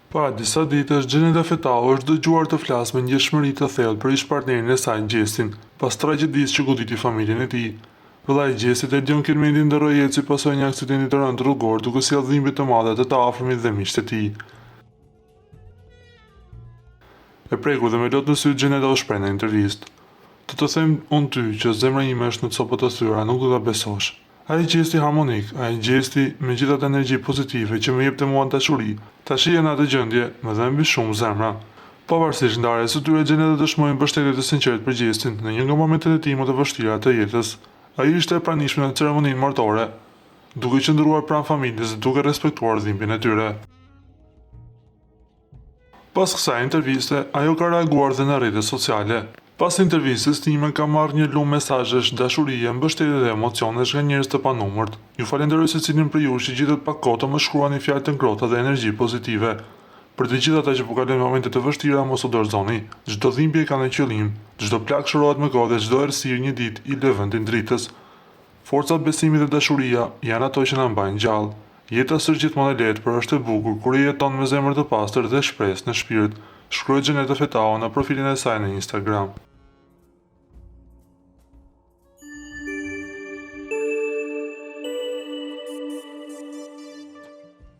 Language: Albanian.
Para disa ditësh, Xheneta Fetau është dëgjuar të flasë me ndjeshmëri të thellë për ish-partnerin e saj Gjesin, pas tragjedisë që goditi familjen e tij. Vëllai i Gjesit, Edion Kirmendi, ndërroi jetë si pasojë një aksidenti të rënd rrugor, duke sjellë dhimbje të mëdha të afërmit dhe miqtë e tij. E prekur dhe me lot në sy, Xheneta u shpreh në intervistë. Të them unë ty që zemra ime është në copa të thyra, nuk do ta besosh. Ai gjesti harmonik, ai gjesti me gjithë atë energji pozitive që më jepte mua dashuri. Tash në atë gjendje, më dhembi shumë zemra. Pavarësisht ndarjes së tyre, Xheneta dëshmoi mbështetje të sinqertë për Gjestin në një nga momentet e tij më të vështira të jetës. Ai ishte e pranishëm në ceremoninë martore, duke qëndruar pranë familjes dhe duke respektuar dhimbjen e tyre. Pas kësaj interviste, ajo ka reaguar dhe në rrjetet sociale. Pas intervistës time ka marrë një lumë mesazhesh, dashurie, mbështetje dhe emocionesh nga njerëz të panumërt. Ju falenderoj secilin për ju që gjetët pak kohë të më shkruani fjalë të ngrohta dhe energji pozitive. Për të gjithë ata që po kalojnë momente të vështira, mos u dorëzoni. Çdo dhimbje ka një qëllim, çdo plagë shërohet me kohë dhe çdo errësirë një ditë i lë vendin dritës. Forca, besimi dhe dashuria janë ato që na mbajnë gjallë. Jeta s'është gjithmonë e lehtë, por është e bukur kur e jeton me zemër të pastër dhe shpresë në shpirt. Shkruaj Xheneta Fetau në profilin e saj në Instagram.